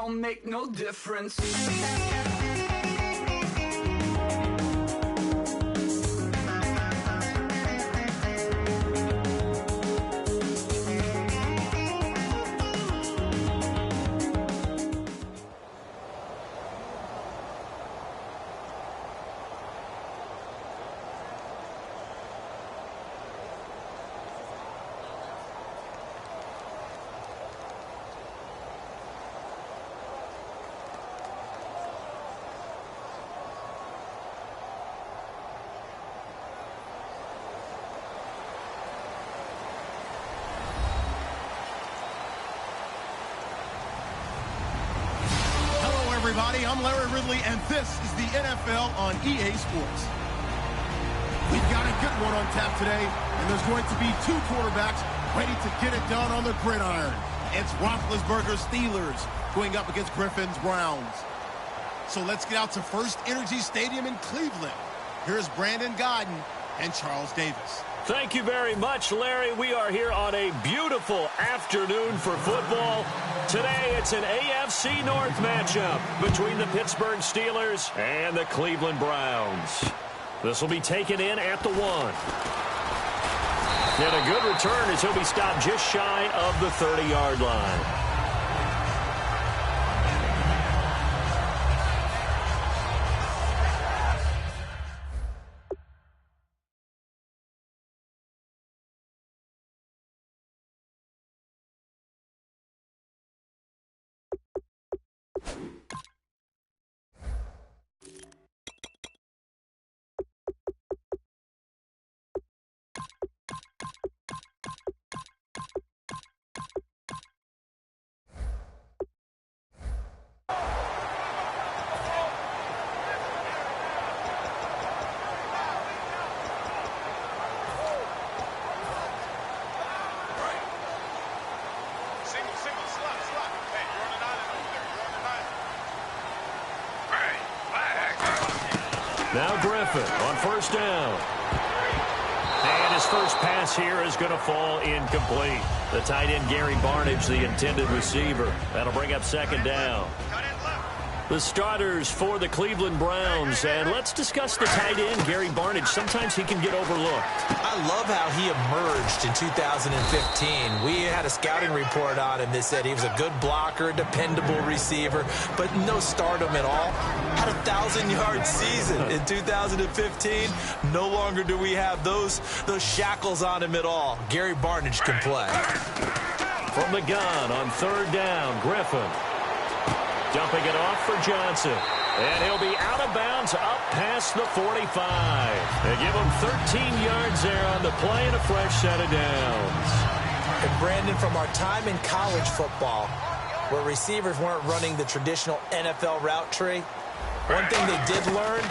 don't make no difference. Everybody, I'm Larry Ridley, and this is the NFL on EA Sports. We've got a good one on tap today, and there's going to be two quarterbacks ready to get it done on the gridiron. It's Roethlisberger's Steelers going up against Griffin's Browns. So let's get out to First Energy Stadium in Cleveland. Here's Brandon Godden and Charles Davis. Thank you very much, Larry. We are here on a beautiful afternoon for football. Today, it's an AFC North matchup between the Pittsburgh Steelers and the Cleveland Browns. This will be taken in at the 1. And a good return as he'll be stopped just shy of the 30-yard line. Now Griffin on first down. And his first pass here is going to fall incomplete. The tight end, Gary Barnidge, the intended receiver. That'll bring up second down. The starters for the Cleveland Browns. And let's discuss the tight end, Gary Barnidge. Sometimes he can get overlooked. I love how he emerged in 2015. We had a scouting report on him that said he was a good blocker, a dependable receiver, but no stardom at all. Had a 1,000-yard season in 2015. No longer do we have those shackles on him at all. Gary Barnidge can play. From the gun on third down, Griffin. Dumping it off for Johnson. And he'll be out of bounds up past the 45. They give him 13 yards there on the play and a fresh set of downs. And Brandon, from our time in college football, where receivers weren't running the traditional NFL route tree, one thing they did learn,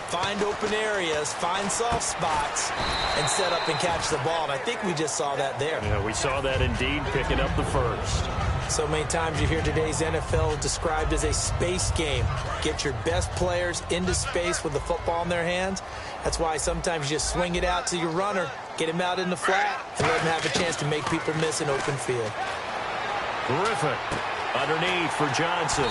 find open areas, find soft spots, and set up and catch the ball. And I think we just saw that there. Yeah, we saw that indeed, picking up the first. So many times you hear today's NFL described as a space game. Get your best players into space with the football in their hands. That's why sometimes you just swing it out to your runner, get him out in the flat, and let him have a chance to make people miss an open field. Griffin underneath for Johnson.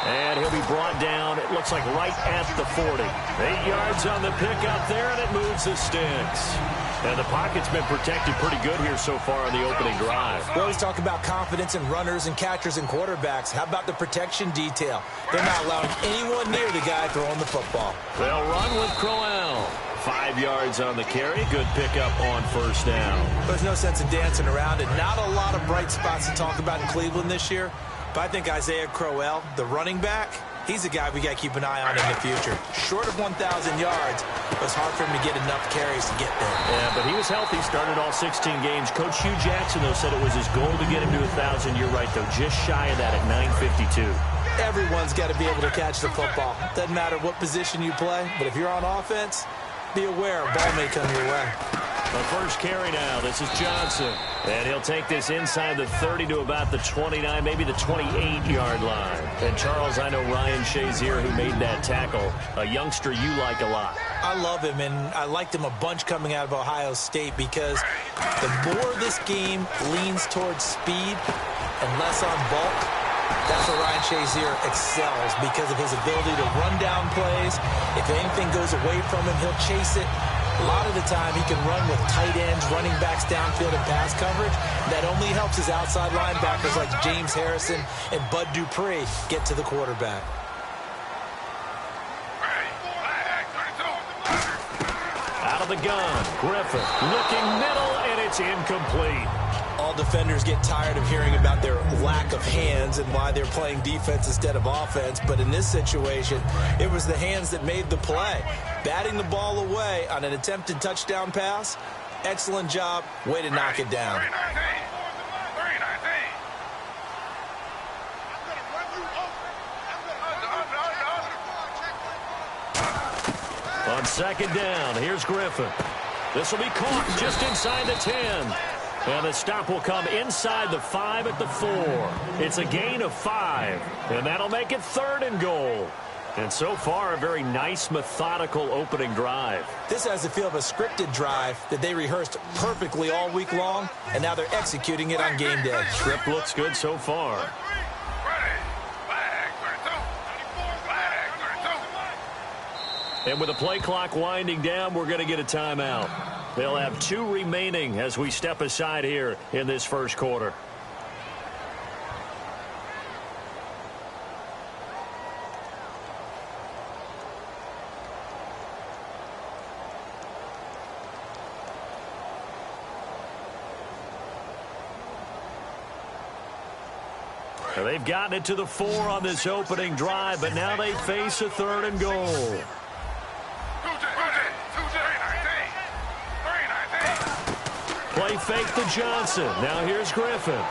And he'll be brought down, it looks like right at the 40. 8 yards on the pickup there, and it moves the sticks. And the pocket's been protected pretty good here so far on the opening drive. We always talk about confidence in runners and catchers and quarterbacks. How about the protection detail? They're not allowing anyone near the guy throwing the football. They'll run with Crowell. 5 yards on the carry. Good pickup on first down. There's no sense in dancing around it. Not a lot of bright spots to talk about in Cleveland this year. But I think Isaiah Crowell, the running back, he's a guy we got to keep an eye on in the future. Short of 1,000 yards, it was hard for him to get enough carries to get there. Yeah, but he was healthy, started all 16 games. Coach Hugh Jackson, though, said it was his goal to get him to 1,000. You're right, though, just shy of that at 952. Everyone's got to be able to catch the football. Doesn't matter what position you play, but if you're on offense, be aware a ball may come your way. The first carry now. This is Johnson. And he'll take this inside the 30 to about the 29, maybe the 28-yard line. And, Charles, I know Ryan Shazier, who made that tackle, a youngster you like a lot. I love him, and I liked him a bunch coming out of Ohio State because the more this game leans towards speed and less on bulk, That's where Ryan Shazier excels because of his ability to run down plays. If anything goes away from him, he'll chase it. A lot of the time, he can run with tight ends, running backs downfield, and pass coverage. That only helps his outside linebackers like James Harrison and Bud Dupree get to the quarterback. Out of the gun, Griffin looking middle, and it's incomplete. All defenders get tired of hearing about their lack of hands and why they're playing defense instead of offense. But in this situation, it was the hands that made the play. Batting the ball away on an attempted touchdown pass, excellent job. Way to knock it down. On second down, here's Griffin. This will be caught just inside the 10. And the stop will come inside the 5 at the 4. It's a gain of 5, and that'll make it 3rd and goal. And so far, a very nice, methodical opening drive. This has the feel of a scripted drive that they rehearsed perfectly all week long, and now they're executing it on game day. Script looks good so far. And with the play clock winding down, we're going to get a timeout. They'll have 2 remaining as we step aside here in this first quarter. Now they've gotten it to the 4 on this opening drive, but now they face a 3rd and goal. Play fake to Johnson. Now here's Griffin. And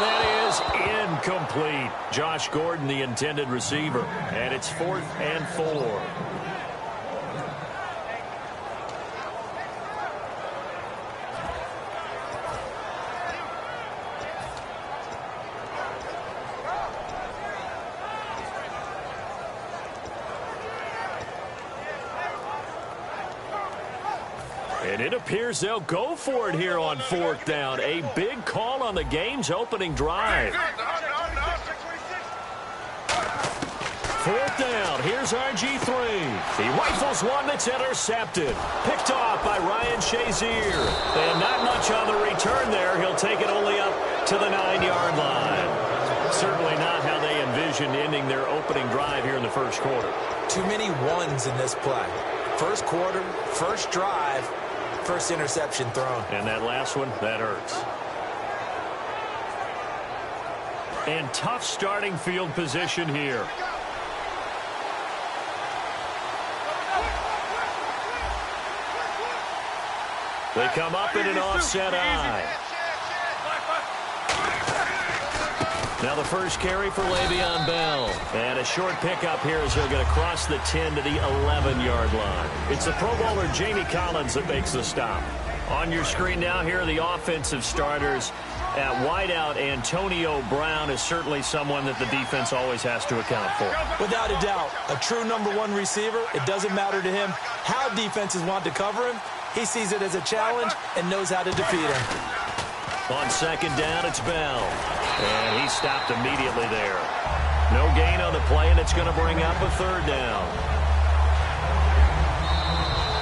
that is incomplete. Josh Gordon, the intended receiver. And it's 4th and 4. And it appears they'll go for it here on 4th down. A big call on the game's opening drive. 4th down. Here's RG3. He rifles one that's intercepted. Picked off by Ryan Shazier. And not much on the return there. He'll take it only up to the 9-yard line. Certainly not how they envisioned ending their opening drive here in the first quarter. Too many ones in this play. First quarter, first drive, first interception thrown. And that last one, that hurts. And tough starting field position here. They come up in an offset eye. Now the first carry for Le'Veon Bell. And a short pickup here as he'll get across the 10 to the 11-yard line. It's the Pro Bowler Jamie Collins that makes the stop. On your screen now, here are the offensive starters. At wideout, Antonio Brown is certainly someone that the defense always has to account for. Without a doubt, a true #1 receiver. It doesn't matter to him how defenses want to cover him. He sees it as a challenge and knows how to defeat him. On second down, it's Bell. And he stopped immediately there. No gain on the play, and it's going to bring up a 3rd down.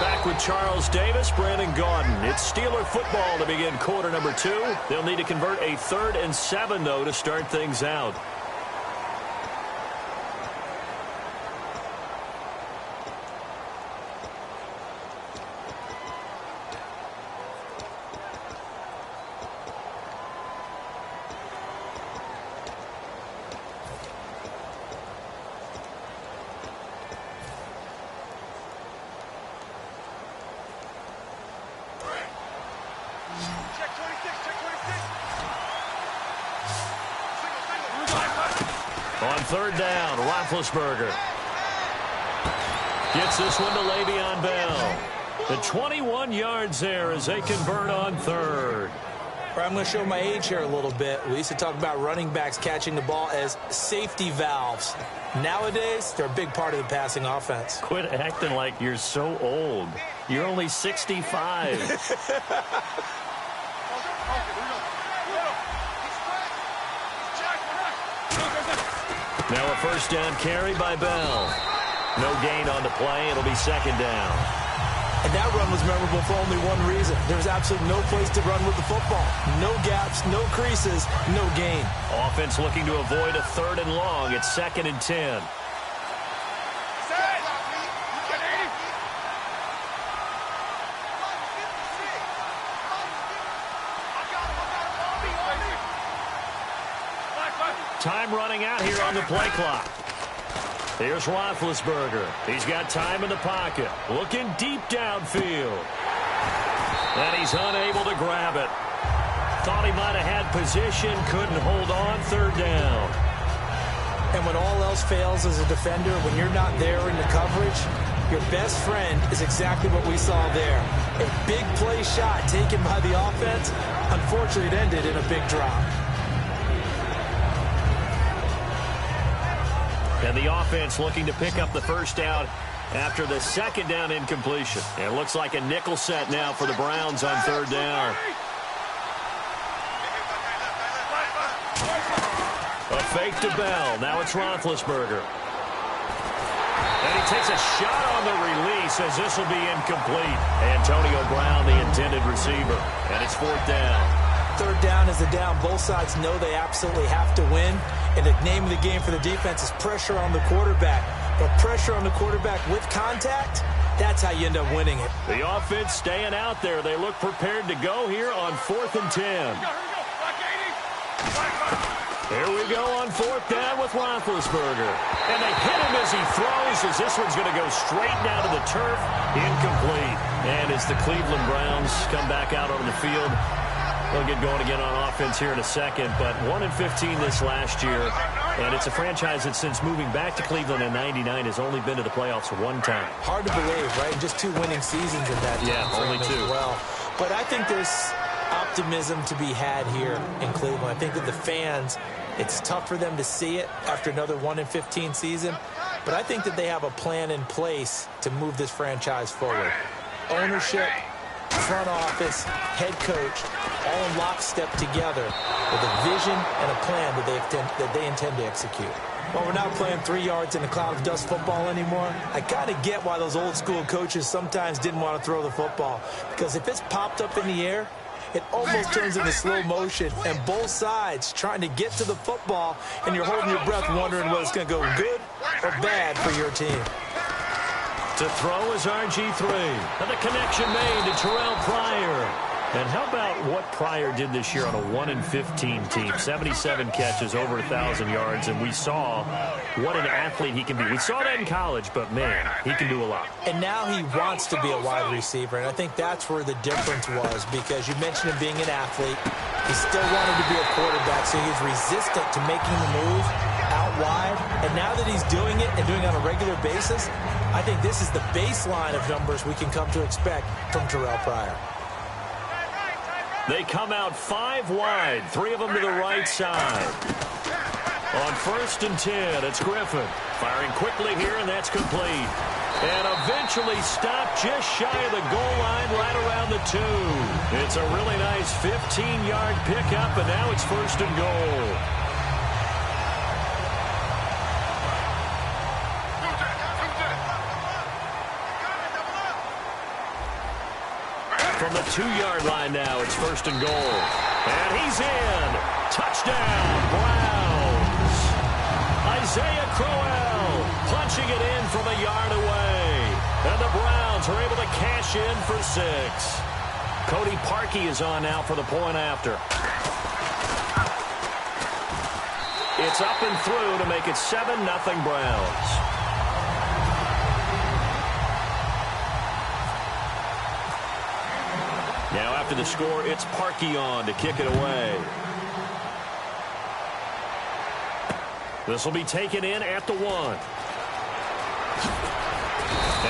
Back with Charles Davis, Brandon Gaudin. It's Steeler football to begin quarter number 2. They'll need to convert a 3rd and 7, though, to start things out. On 3rd down, Roethlisberger gets this one to Le'Veon Bell. The 21 yards there as they convert on 3rd. I'm going to show my age here a little bit. We used to talk about running backs catching the ball as safety valves. Nowadays, they're a big part of the passing offense. Quit acting like you're so old. You're only 65. Now a first down carry by Bell. No gain on the play. It'll be second down. And that run was memorable for only one reason. There was absolutely no place to run with the football. No gaps, no creases, no gain. Offense looking to avoid a 3rd and long. It's 2nd and 10. Time running out here on the play clock. Here's Roethlisberger. He's got time in the pocket. Looking deep downfield. And he's unable to grab it. Thought he might have had position. Couldn't hold on. 3rd down. And when all else fails as a defender, when you're not there in the coverage, your best friend is exactly what we saw there. A big play shot taken by the offense. Unfortunately, it ended in a big drop. And the offense looking to pick up the first down after the 2nd down incompletion. And it looks like a nickel set now for the Browns on 3rd down. A fake to Bell. Now it's Roethlisberger. And he takes a shot on the release as this will be incomplete. Antonio Brown, the intended receiver. And it's 4th down. 3rd down is a down. Both sides know they absolutely have to win. And the name of the game for the defense is pressure on the quarterback. But pressure on the quarterback with contact, that's how you end up winning it. The offense staying out there. They look prepared to go here on 4th and 10. Here we go on 4th down with Roethlisberger. And they hit him as he throws, as this one's going to go straight down to the turf. Incomplete. And as the Cleveland Browns come back out on the field, they'll get going again on offense here in a second, but 1-15 this last year, and it's a franchise that since moving back to Cleveland in '99 has only been to the playoffs one time. Hard to believe, right? Just 2 winning seasons in that time. Yeah, only 2. Well, but I think there's optimism to be had here in Cleveland. I think that the fans, it's tough for them to see it after another 1-15 season, but I think that they have a plan in place to move this franchise forward. Ownership, front office, head coach, all in lockstep together with a vision and a plan that they intend to execute. Well, we're not playing 3 yards in a cloud of dust football anymore. I kind of get why those old school coaches sometimes didn't want to throw the football, because if it's popped up in the air, it almost turns into slow motion, and both sides trying to get to the football, and you're holding your breath wondering whether it's going to go good or bad for your team. To throw is RG3. And the connection made to Terrell Pryor. And how about what Pryor did this year on a 1-15 team? 77 catches, over 1,000 yards, and we saw what an athlete he can be. We saw that in college, but, man, he can do a lot. And now he wants to be a wide receiver, and I think that's where the difference was, because you mentioned him being an athlete. He still wanted to be a quarterback, so he's resistant to making the move out wide. And now that he's doing it and doing it on a regular basis, I think this is the baseline of numbers we can come to expect from Terrell Pryor. They come out 5 wide, 3 of them to the right side. On 1st and 10, it's Griffin. Firing quickly here, and that's complete. And eventually stopped just shy of the goal line right around the 2. It's a really nice 15-yard pickup, and now it's 1st and goal. From the 2-yard line now, it's 1st and goal. And he's in. Touchdown, Browns. Isaiah Crowell punching it in from a yard away. And the Browns are able to cash in for 6. Cody Parkey is on now for the point after. It's up and through to make it 7-0 Browns. Now after the score, it's Parkey on to kick it away. This will be taken in at the 1.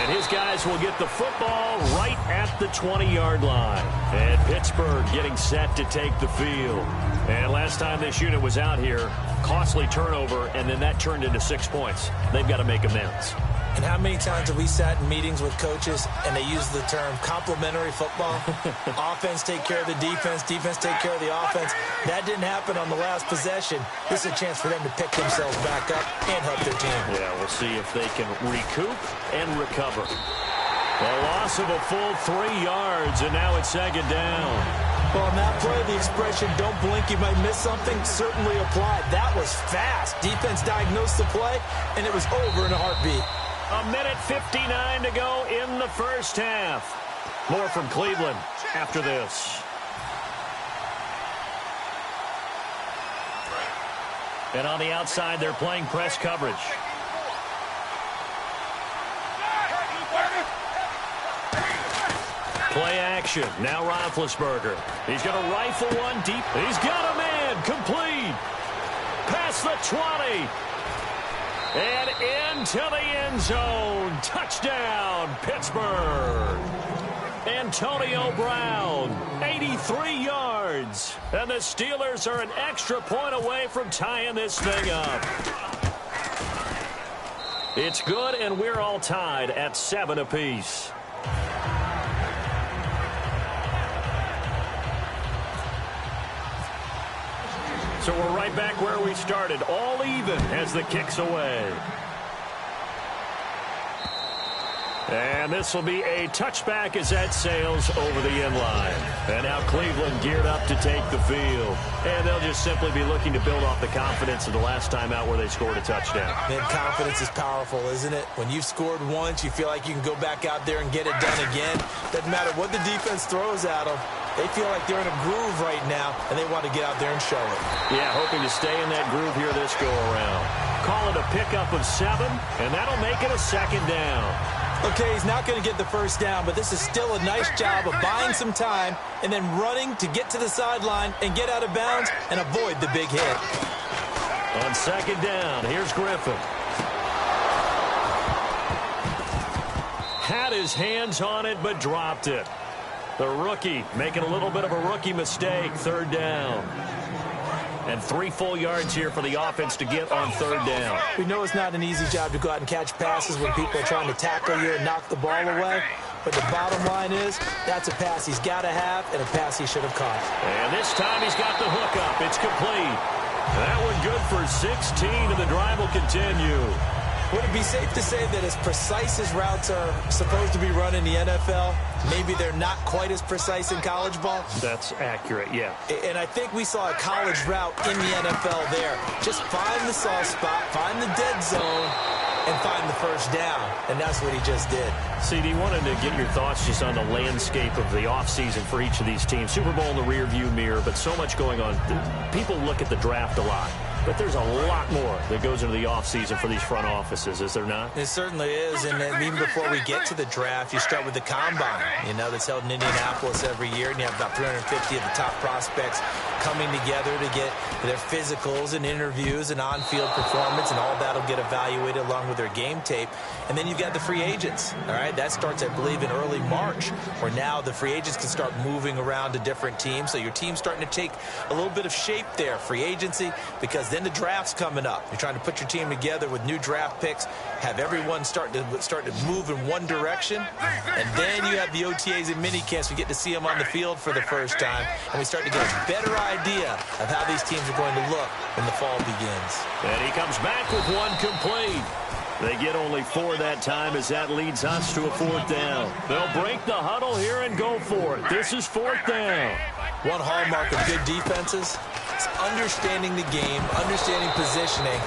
And his guys will get the football right at the 20-yard line. And Pittsburgh getting set to take the field. And last time this unit was out here, costly turnover, and then that turned into 6 points. They've got to make amends. And how many times have we sat in meetings with coaches and they use the term complementary football? Offense take care of the defense, defense take care of the offense. That didn't happen on the last possession. This is a chance for them to pick themselves back up and help their team. Yeah, we'll see if they can recoup and recover. A loss of a full 3 yards, and now it's second down. Well, on that play, the expression, don't blink, you might miss something, certainly applied. That was fast. Defense diagnosed the play, and it was over in a heartbeat. A minute 59 to go in the first half. More from Cleveland after this. And on the outside, they're playing press coverage. Play action. Now Roethlisberger. He's going to rifle one deep. He's got a man. Complete. Past the 20. And into the end zone. Touchdown, Pittsburgh. Antonio Brown, 83 yards. And the Steelers are an extra point away from tying this thing up. It's good, and we're all tied at 7 apiece. So we're right back where we started, all even as the kick's away. And this will be a touchback as that sails over the end line. And now Cleveland geared up to take the field. And they'll just simply be looking to build off the confidence of the last time out where they scored a touchdown. Man, confidence is powerful, isn't it? When you've scored once, you feel like you can go back out there and get it done again. Doesn't matter what the defense throws at them. They feel like they're in a groove right now, and they want to get out there and show it. Yeah, hoping to stay in that groove here this go-around. Call it a pickup of 7, and that'll make it a second down. Okay, he's not going to get the first down, but this is still a nice job of buying some time and then running to get to the sideline and get out of bounds and avoid the big hit. On second down, here's Griffin. Had his hands on it, but dropped it. The rookie making a little bit of a rookie mistake, third down. And 3 full yards here for the offense to get on third down. We know it's not an easy job to go out and catch passes when people are trying to tackle you and knock the ball away. But the bottom line is, that's a pass he's got to have and a pass he should have caught. And this time he's got the hook up. It's complete. That one good for 16, and the drive will continue. Would it be safe to say that as precise as routes are supposed to be run in the NFL, maybe they're not quite as precise in college ball? That's accurate, yeah. And I think we saw a college route in the NFL there. Just find the soft spot, find the dead zone, and find the first down. And that's what he just did. CD, wanted to get your thoughts just on the landscape of the offseason for each of these teams. Super Bowl in the rearview mirror, but so much going on. People look at the draft a lot. But there's a lot more that goes into the offseason for these front offices, is there not? It certainly is, and even before we get to the draft, you start with the combine, that's held in Indianapolis every year, and you have about 350 of the top prospects coming together to get their physicals and interviews and on-field performance, and all that will get evaluated along with their game tape. And then you've got the free agents, all right? That starts, I believe, in early March, where now the free agents can start moving around to different teams, so your team's starting to take a little bit of shape there, free agency, because then the draft's coming up. You're trying to put your team together with new draft picks, have everyone start to move in one direction, and then you have the OTAs and minicamps. We get to see them on the field for the first time, and we start to get a better idea of how these teams are going to look when the fall begins. And he comes back with one complete. They get only 4 that time as that leads us to a 4th down. They'll break the huddle here and go for it. This is 4th down. One hallmark of good defenses is understanding the game, understanding positioning,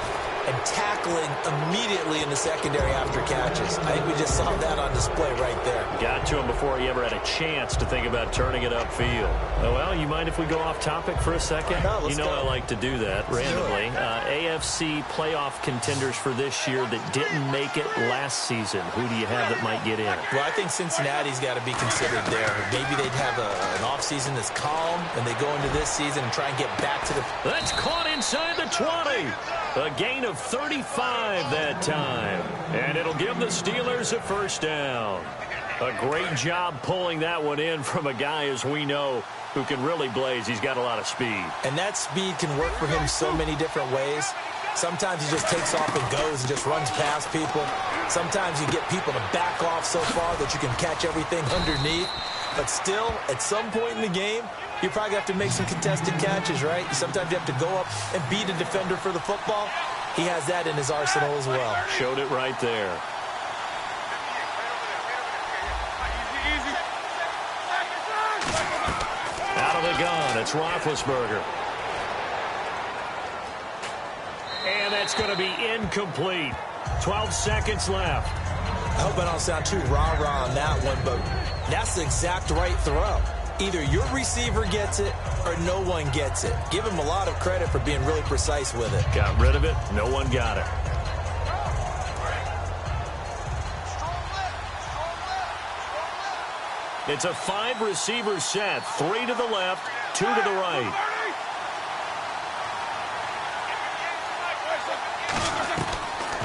and tackling immediately in the secondary after catches. I think we just saw that on display right there. Got to him before he ever had a chance to think about turning it upfield. Oh, well, you mind if we go off topic for a second? No, let's go. I like to do that randomly. AFC playoff contenders for this year that didn't make it last season. Who do you have that might get in? Well, I think Cincinnati's got to be considered there. Maybe they'd have an offseason that's calm, and they go into this season and try and get back to the... That's caught inside the 20. A gain of 35 that time. And it'll give the Steelers a first down. A great job pulling that one in from a guy, as we know, who can really blaze. He's got a lot of speed. And that speed can work for him so many different ways. Sometimes he just takes off and goes and just runs past people. Sometimes you get people to back off so far that you can catch everything underneath. But still, at some point in the game, you probably have to make some contested catches, right? Sometimes you have to go up and beat a defender for the football. He has that in his arsenal as well. Showed it right there. Out of the gun, it's Roethlisberger. And that's going to be incomplete. 12 seconds left. I hope I don't sound too rah-rah on that one, but that's the exact right throw. Either your receiver gets it or no one gets it. Give him a lot of credit for being really precise with it. Got rid of it. No one got it. It's a 5-receiver set. 3 to the left, 2 to the right.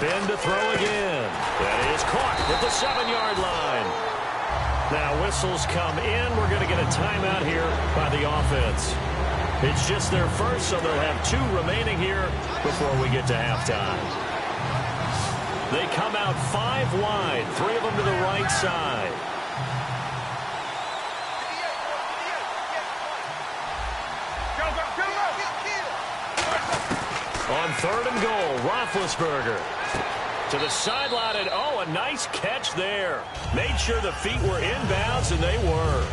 Ben to throw again. That is caught at the 7-yard line. Now whistles come in. We're going to get a timeout here by the offense. It's just their first, so they'll have 2 remaining here before we get to halftime. They come out 5 wide, 3 of them to the right side. On 3rd and goal, Roethlisberger to the sideline, and oh, a nice catch there. Made sure the feet were inbounds, and they were.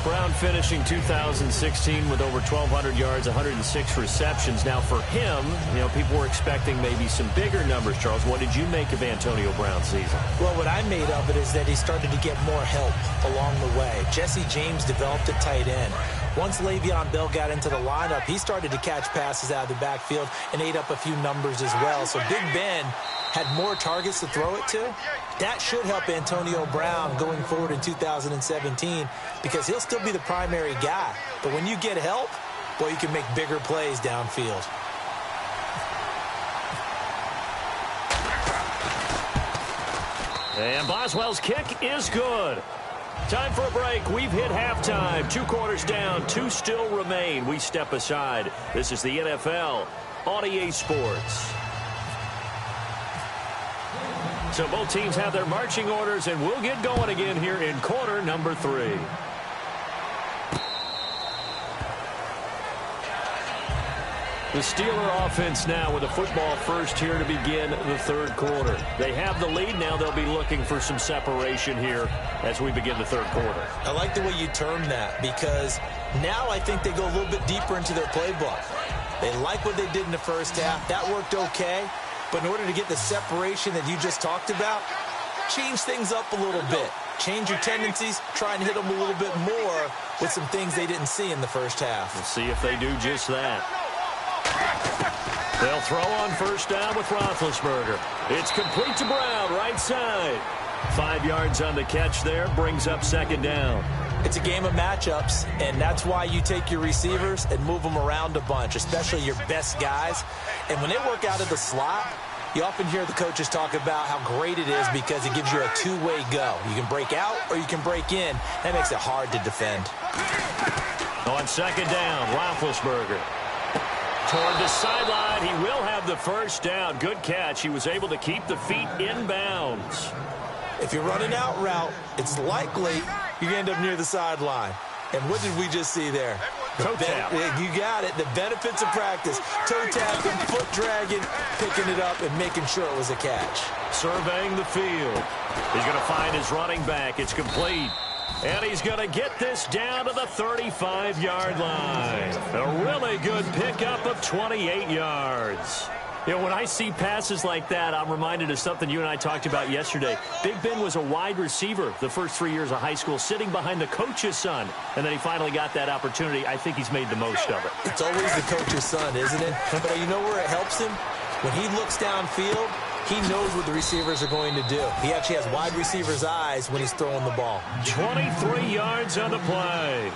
Brown finishing 2016 with over 1,200 yards, 106 receptions. Now for him, people were expecting maybe some bigger numbers, Charles. What did you make of Antonio Brown's season? Well, what I made of it is that he started to get more help along the way. Jesse James developed at tight end. Once Le'Veon Bell got into the lineup, he started to catch passes out of the backfield and ate up a few numbers as well. So Big Ben had more targets to throw it to. That should help Antonio Brown going forward in 2017 because he'll still be the primary guy. But when you get help, boy, you can make bigger plays downfield. And Boswell's kick is good. Time for a break. We've hit halftime. 2 quarters down, 2 still remain. We step aside. This is the NFL on EA Sports. So both teams have their marching orders, and we'll get going again here in quarter number 3. The Steeler offense now with a football first here to begin the 3rd quarter. They have the lead. Now they'll be looking for some separation here as we begin the 3rd quarter. I like the way you term that because now I think they go a little bit deeper into their playbook. They like what they did in the first half. That worked okay. But in order to get the separation that you just talked about, change things up a little bit. Change your tendencies. Try and hit them a little bit more with some things they didn't see in the first half. We'll see if they do just that. They'll throw on 1st down with Roethlisberger. It's complete to Brown, right side. 5 yards on the catch there, brings up 2nd down. It's a game of matchups, and that's why you take your receivers and move them around a bunch, especially your best guys. And when they work out of the slot, you often hear the coaches talk about how great it is because it gives you a 2-way go. You can break out or you can break in. That makes it hard to defend. On 2nd down, Roethlisberger. Toward the sideline, he will have the 1st down. Good catch. He was able to keep the feet in bounds. If you're running out route, it's likely you're going to end up near the sideline. And what did we just see there? Toe tap. You got it. The benefits of practice. Toe tapping, foot dragging, picking it up, and making sure it was a catch. Surveying the field. He's going to find his running back. It's complete. And he's going to get this down to the 35-yard line. A really good pickup of 28 yards. When I see passes like that, I'm reminded of something you and I talked about yesterday. Big Ben was a wide receiver the first 3 years of high school, sitting behind the coach's son. And then he finally got that opportunity. I think he's made the most of it. It's always the coach's son, isn't it? But you know where it helps him? When he looks downfield, he knows what the receivers are going to do. He actually has wide receivers' eyes when he's throwing the ball. 23 yards on the play.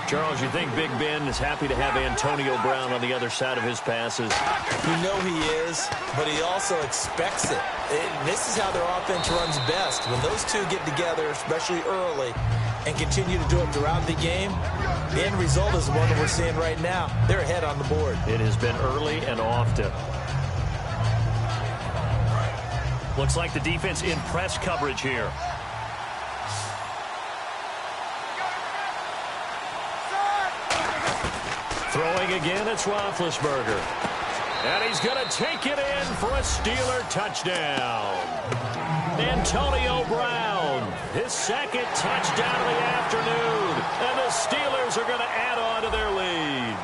Charles, you think Big Ben is happy to have Antonio Brown on the other side of his passes? You know he is, but he also expects it. This is how their offense runs best. When those two get together, especially early, and continue to do it throughout the game, the end result is the one that we're seeing right now. They're ahead on the board. It has been early and often. Looks like the defense in press coverage here. Throwing again, it's Roethlisberger. And he's going to take it in for a Steeler touchdown. Antonio Brown, his second touchdown of the afternoon. And the Steelers are going to add on to their lead.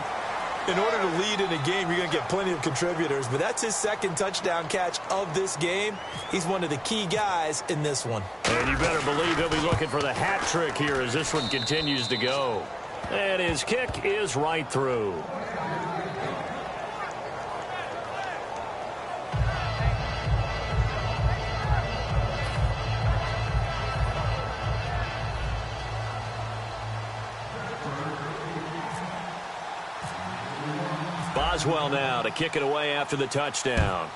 In order to lead in a game, you're going to get plenty of contributors, but that's his second touchdown catch of this game. He's one of the key guys in this one. And you better believe he'll be looking for the hat trick here as this one continues to go. And his kick is right through. Boswell now to kick it away after the touchdown.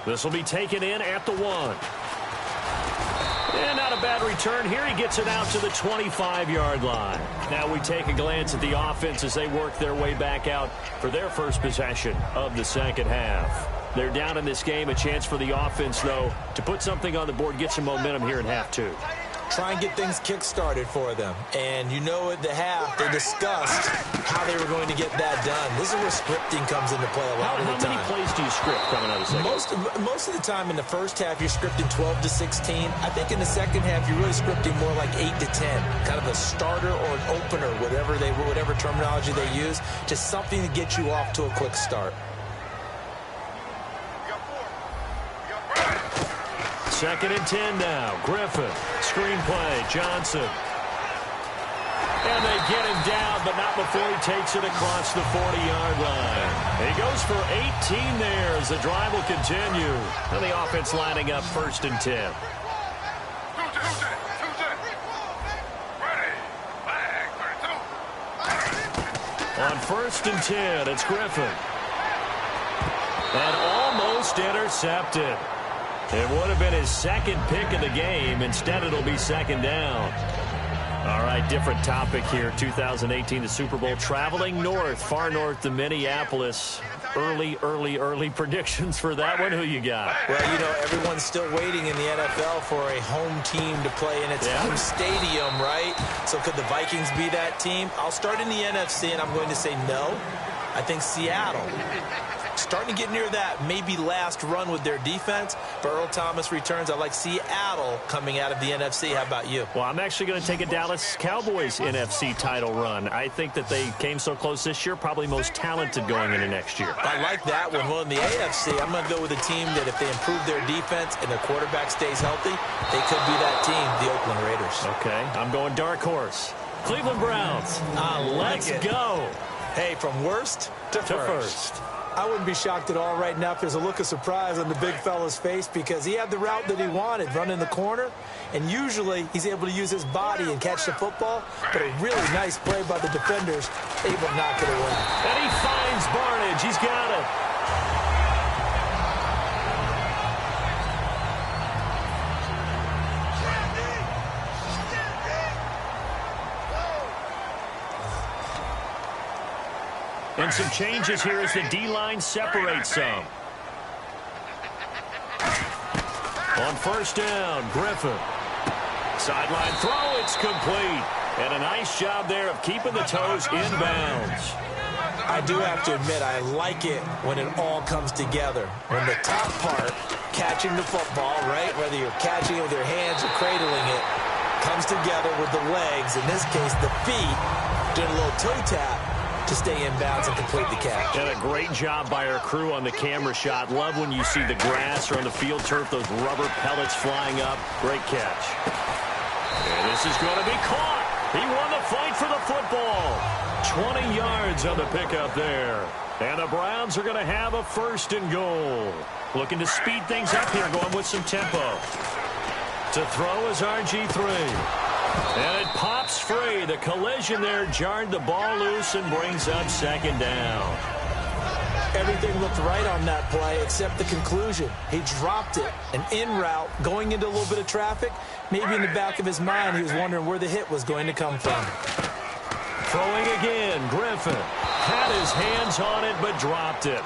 This will be taken in at the 1. And not a bad return here. He gets it out to the 25-yard line. Now we take a glance at the offense as they work their way back out for their first possession of the second half. They're down in this game. A chance for the offense, though, to put something on the board, get some momentum here in half 2. Try and get things kick-started for them. And you know at the half, they discussed how they were going to get that done. This is where scripting comes into play a lot of the time. How many plays do you script coming out of the second? Most of the time in the first half, you're scripting 12 to 16. I think in the second half, you're really scripting more like 8 to 10. Kind of a starter or an opener, whatever terminology they use, just something to get you off to a quick start. Second and 10 now. Griffin. Screenplay. Johnson. And they get him down, but not before he takes it across the 40-yard line. He goes for 18 there as the drive will continue. And the offense lining up first and 10. On first and 10, it's Griffin. And almost intercepted. It would have been his second pick of the game. Instead, it'll be second down. All right, different topic here. 2018, the Super Bowl. Traveling north, far north to Minneapolis. Early predictions for that one. Who you got? Well, you know, everyone's still waiting in the NFL for a home team to play in its home stadium, right? So could the Vikings be that team? I'll start in the NFC, and I'm going to say no. I think Seattle. Starting to get near that maybe last run with their defense. But Earl Thomas returns. I like Seattle coming out of the NFC. How about you? Well, I'm actually going to take a Dallas Cowboys NFC title run. I think that they came so close this year, probably most talented going into next year. I like that one. Well, in the AFC, I'm going to go with a team that if they improve their defense and their quarterback stays healthy, they could be that team, the Oakland Raiders. Okay, I'm going dark horse. Cleveland Browns. Let's go. Hey, from worst to first. I wouldn't be shocked at all right now if there's a look of surprise on the big fella's face because he had the route that he wanted, running the corner, and usually he's able to use his body and catch the football, but a really nice play by the defenders, able to knock it away. And he finds Barnidge. He's got it. And some changes here as the D-line separates some. On first down, Griffin. Sideline throw, it's complete. And a nice job there of keeping the toes in bounds. I do have to admit, I like it when it all comes together. When the top part, catching the football, right, whether you're catching it with your hands or cradling it, comes together with the legs, in this case the feet, doing a little toe tap to stay in bounds and complete the catch. And a great job by our crew on the camera shot. Love when you see the grass or on the field turf, those rubber pellets flying up. Great catch. And this is going to be caught. He won the fight for the football. 20 yards on the pickup there. And the Browns are going to have a first and goal. Looking to speed things up here, going with some tempo. To throw is RG3. And it pops free. The collision there jarred the ball loose and brings up second down. Everything looked right on that play except the conclusion. He dropped it, an in route, going into a little bit of traffic. Maybe in the back of his mind, he was wondering where the hit was going to come from. Throwing again, Griffin. Had his hands on it, but dropped it.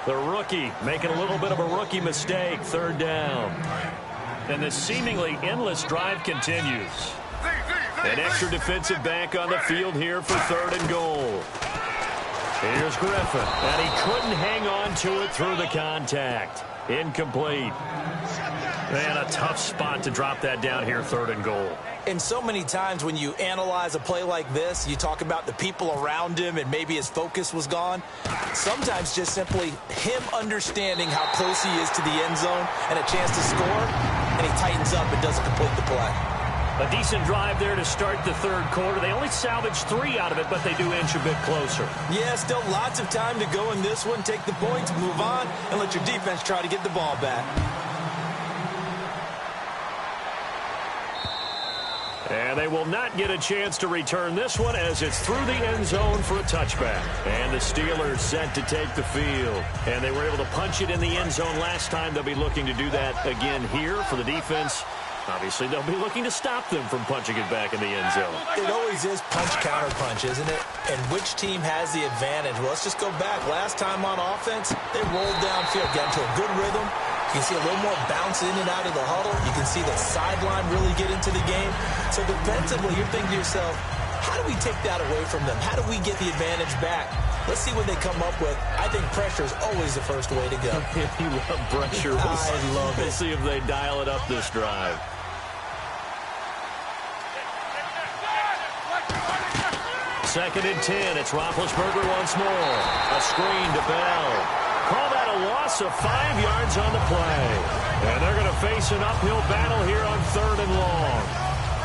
The rookie making a little bit of a rookie mistake. Third down. And this seemingly endless drive continues. An extra defensive back on the field here for 3rd and goal. Here's Griffin, and he couldn't hang on to it through the contact. Incomplete. Man, a tough spot to drop that down here, 3rd and goal. And so many times when you analyze a play like this, you talk about the people around him and maybe his focus was gone. Sometimes just simply him understanding how close he is to the end zone and a chance to score, and he tightens up and doesn't complete the play. A decent drive there to start the 3rd quarter. They only salvaged 3 out of it, but they do inch a bit closer. Yeah, still lots of time to go in this one. Take the points, move on, and let your defense try to get the ball back. And they will not get a chance to return this one as it's through the end zone for a touchback. And the Steelers set to take the field. And they were able to punch it in the end zone last time. They'll be looking to do that again here for the defense. Obviously, they'll be looking to stop them from punching it back in the end zone. It always is punch-counter-punch, isn't it? And which team has the advantage? Well, let's just go back. Last time on offense, they rolled downfield, got into a good rhythm. You can see a little more bounce in and out of the huddle. You can see the sideline really get into the game. So defensively, you're thinking to yourself, how do we take that away from them? How do we get the advantage back? Let's see what they come up with. I think pressure is always the first way to go. You love pressure. I love it. We'll see if they dial it up this drive. Second and 10. It's Roethlisberger once more. A screen to Bell. Call that a loss of 5 yards on the play. And they're going to face an uphill battle here on 3rd and long.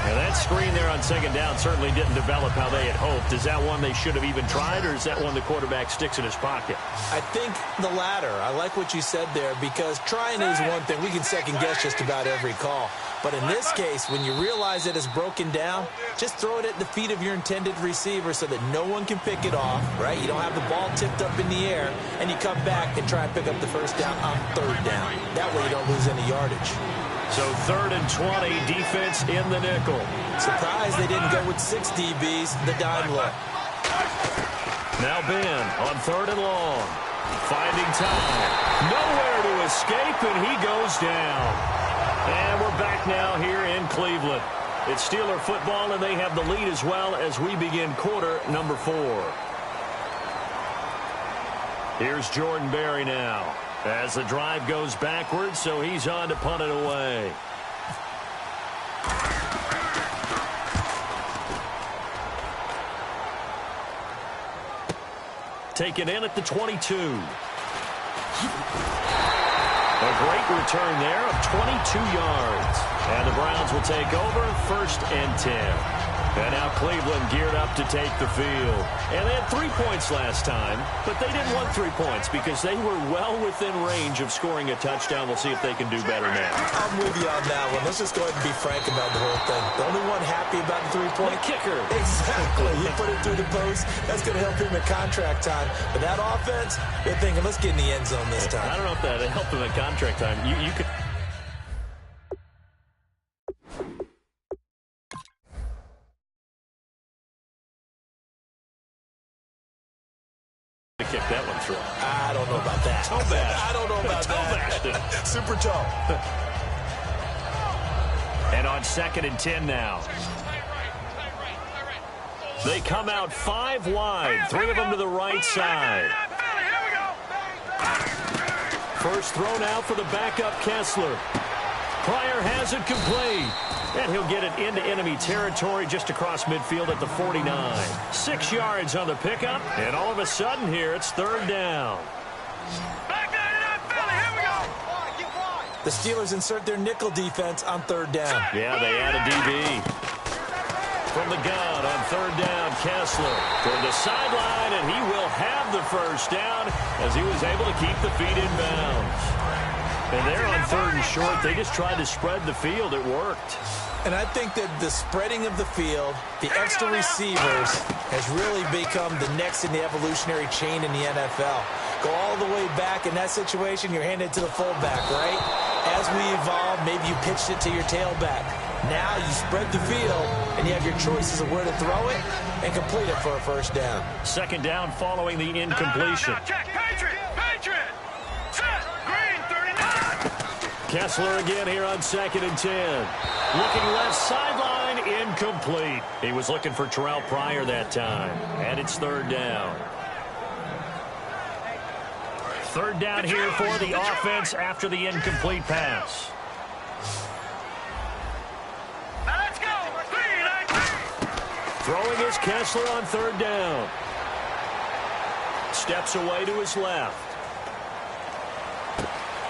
And that screen there on 2nd down certainly didn't develop how they had hoped. Is that one they should have even tried, or is that one the quarterback sticks in his pocket? I think the latter. I like what you said there, because trying is one thing. We can second-guess just about every call. But in this case, when you realize that it's broken down, just throw it at the feet of your intended receiver so that no one can pick it off, right? You don't have the ball tipped up in the air, and you come back and try and pick up the first down on 3rd down. That way you don't lose any yardage. So 3rd and 20, defense in the nickel. Surprised they didn't go with 6 DBs, the dime look. Now Ben on 3rd and long. Finding time. Nowhere to escape, and he goes down. And we're back now here in Cleveland. It's Steeler football, and they have the lead as well as we begin quarter number 4. Here's Jordan Berry now as the drive goes backwards, so he's on to punt it away. Taken in at the 22. A great return there of 22 yards. And the Browns will take over 1st and 10. And now Cleveland geared up to take the field. And they had 3 points last time, but they didn't want 3 points because they were well within range of scoring a touchdown. We'll see if they can do better now. I'm with you on that one. Let's just go ahead and be frank about the whole thing. The only one happy about the 3-point kicker. Exactly. You put it through the post. That's going to help him at contract time. But that offense, they're thinking, let's get in the end zone this time. I don't know if that helped him at contract time. You could. Kick that one through. I don't know about that. Toe bash. I don't know about that. Super toe. And on 2nd and 10 now. They come out 5 wide. 3 of them to the right side. First throw now for the backup Kessler. Pryor has it complete. And he'll get it into enemy territory just across midfield at the 49. 6 yards on the pickup, and all of a sudden here, it's 3rd down. The Steelers insert their nickel defense on 3rd down. Yeah, they add a DB. From the gun on 3rd down, Kessler toward the sideline, and he will have the first down as he was able to keep the feet in bounds. And they're on 3rd and short. They just tried to spread the field. It worked. And I think that the spreading of the field, the extra receivers, has really become the next in the evolutionary chain in the NFL. Go all the way back in that situation, you're handed to the fullback, right? As we evolve, maybe you pitched it to your tailback. Now you spread the field, and you have your choices of where to throw it and complete it for a first down. 2nd down following the incompletion. Kessler again here on 2nd and 10. Looking left sideline, incomplete. He was looking for Terrell Pryor that time. And it's 3rd down. 3rd down here for the offense after the incomplete pass. Let's go. Throwing is Kessler on 3rd down. Steps away to his left.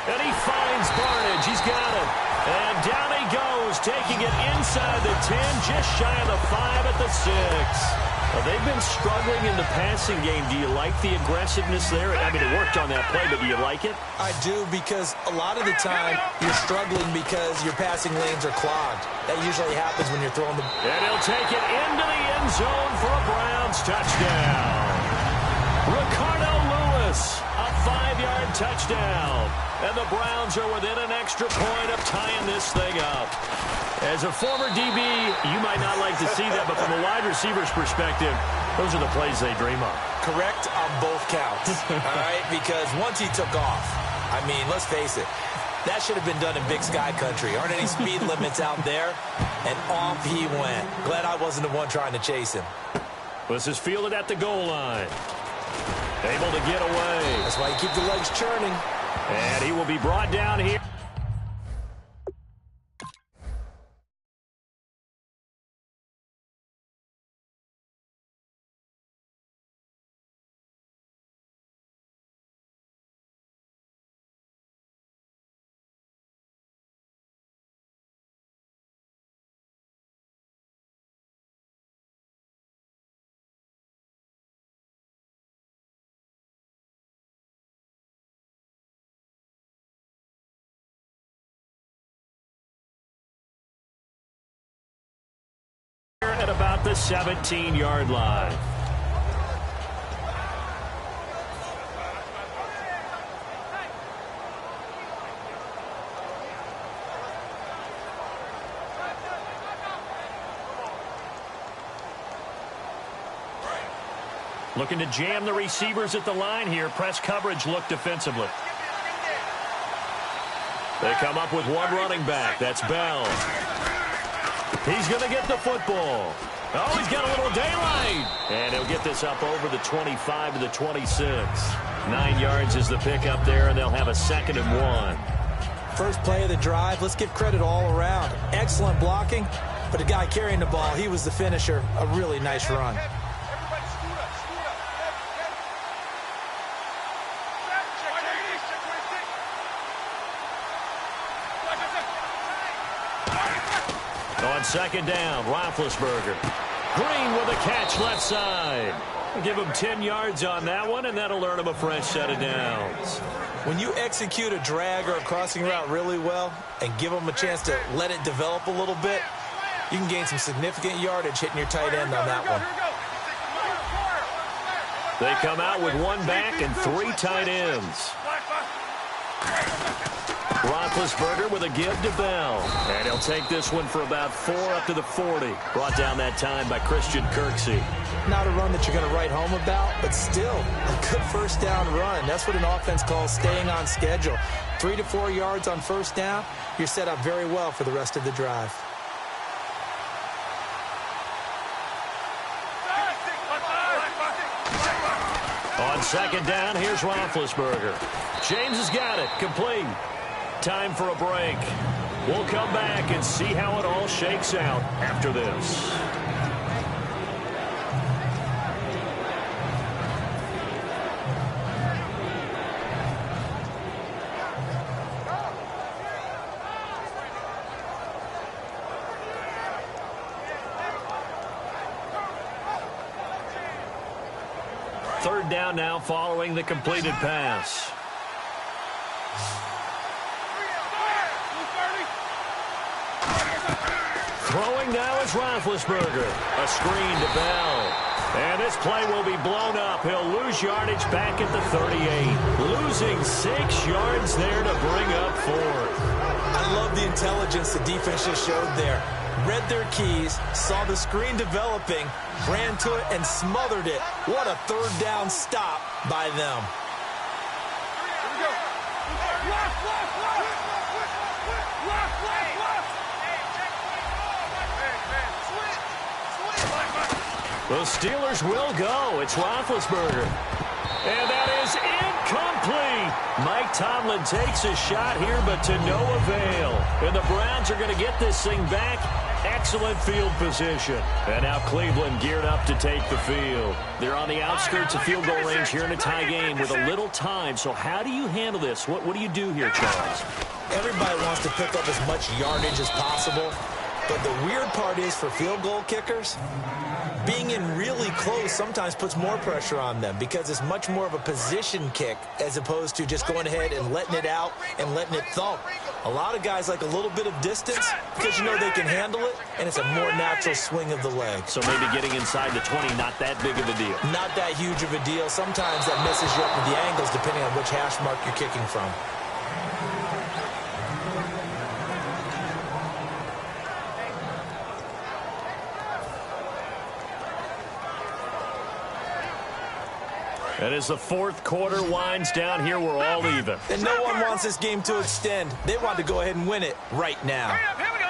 And he finds Barnidge. He's got it. And down he goes, taking it inside the 10, just shy of the 5 at the 6. Well, they've been struggling in the passing game. Do you like the aggressiveness there? I mean, it worked on that play, but do you like it? I do, because a lot of the time you're struggling because your passing lanes are clogged. That usually happens when you're throwing the... And he'll take it into the end zone for a Browns touchdown. Ricardo Lewis, a 5-yard touchdown. And the Browns are within an extra point of tying this thing up. As a former DB, you might not like to see that, but from a wide receiver's perspective, those are the plays they dream of. Correct on both counts, all right? Because once he took off, I mean, let's face it, that should have been done in Big Sky Country. Aren't any speed limits out there? And off he went. Glad I wasn't the one trying to chase him. This is fielded at the goal line. Able to get away. That's why you keep the legs churning. And he will be brought down here. At about the 17-yard line. Looking to jam the receivers at the line here. Press coverage look defensively. They come up with one running back. That's Bell. He's going to get the football. Oh, he's got a little daylight. And he'll get this up over the 25 to the 26. 9 yards is the pickup there, and they'll have a 2nd and 1. First play of the drive, let's give credit all around. Excellent blocking, but the guy carrying the ball, he was the finisher. A really nice run. On 2nd down, Roethlisberger. Green with a catch left side. Give him 10 yards on that one, and that'll earn him a fresh set of downs. When you execute a drag or a crossing route really well and give them a chance to let it develop a little bit, you can gain some significant yardage hitting your tight end on that one. They come out with one back and 3 tight ends. Roethlisberger with a give to Bell. And he'll take this one for about 4 up to the 40. Brought down that time by Christian Kirksey. Not a run that you're going to write home about, but still a good first down run. That's what an offense calls staying on schedule. 3 to 4 yards on first down, you're set up very well for the rest of the drive. On 2nd down, here's Roethlisberger. James has got it. Complete. Time for a break. We'll come back and see how it all shakes out after this. Third down now following the completed pass. Throwing now is Roethlisberger. A screen to Bell. And this play will be blown up. He'll lose yardage back at the 38. Losing 6 yards there to bring up 4th. I love the intelligence the defense just showed there. Read their keys, saw the screen developing, ran to it, and smothered it. What a third down stop by them. The Steelers will go. It's Roethlisberger. And that is incomplete. Mike Tomlin takes a shot here, but to no avail. And the Browns are going to get this thing back. Excellent field position. And now Cleveland geared up to take the field. They're on the outskirts of field goal range here in a tie game with a little time. So how do you handle this? What do you do here, Charles? Everybody wants to pick up as much yardage as possible. But the weird part is for field goal kickers, being in really close sometimes puts more pressure on them because it's much more of a position kick as opposed to just going ahead and letting it out and letting it thump. A lot of guys like a little bit of distance because you know they can handle it, and it's a more natural swing of the leg. So maybe getting inside the 20, not that big of a deal. Not that huge of a deal. Sometimes that messes you up with the angles depending on which hash mark you're kicking from. And as the fourth quarter winds down here, we're all even. And no one wants this game to extend. They want to go ahead and win it right now. Here we go.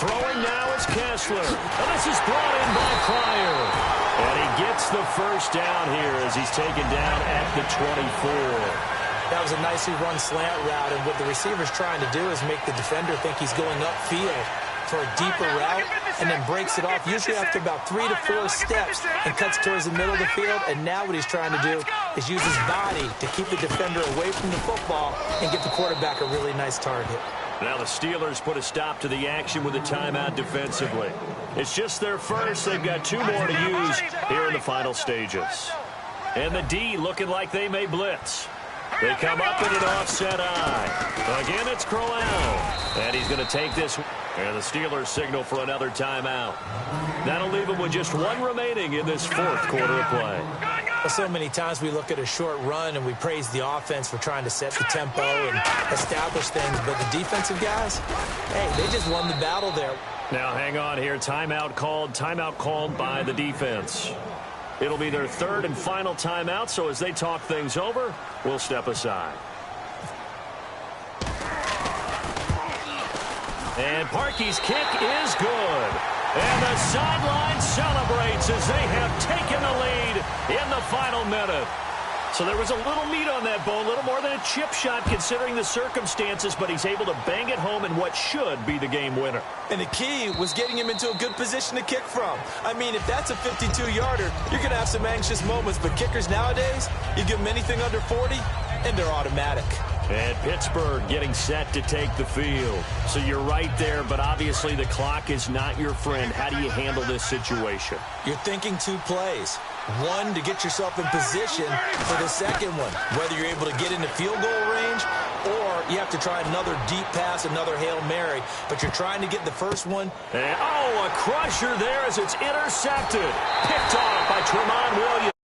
Throwing now is Kessler. And this is brought in by Pryor. And he gets the first down here as he's taken down at the 24. That was a nicely run slant route, and what the receiver's trying to do is make the defender think he's going upfield for a deeper route and then breaks it off, usually after about 3 to 4 steps, and cuts towards the middle of the field. And now what he's trying to do is use his body to keep the defender away from the football and get the quarterback a really nice target. Now the Steelers put a stop to the action with a timeout defensively. It's just their first. They've got 2 more to use here in the final stages. And the D looking like they may blitz. They come up in an offset eye. Again, it's Crowell. And he's going to take this. And the Steelers signal for another timeout. That'll leave them with just 1 remaining in this fourth quarter of play. Well, so many times we look at a short run and we praise the offense for trying to set the tempo and establish things. But the defensive guys, hey, they just won the battle there. Now hang on here. Timeout called by the defense. It'll be their 3rd and final timeout, so as they talk things over, we'll step aside. And Parkey's kick is good. And the sideline celebrates as they have taken the lead in the final minute. So there was a little meat on that bone, a little more than a chip shot considering the circumstances, but he's able to bang it home in what should be the game winner. And the key was getting him into a good position to kick from. I mean, if that's a 52-yarder, you're going to have some anxious moments, but kickers nowadays, you give them anything under 40, and they're automatic. And Pittsburgh getting set to take the field. So you're right there, but obviously the clock is not your friend. How do you handle this situation? You're thinking 2 plays. 1 to get yourself in position for the second one, whether you're able to get into field goal range or you have to try another deep pass, another Hail Mary, but you're trying to get the first one. And, a crusher there as it's intercepted. Picked off by Tremont Williams.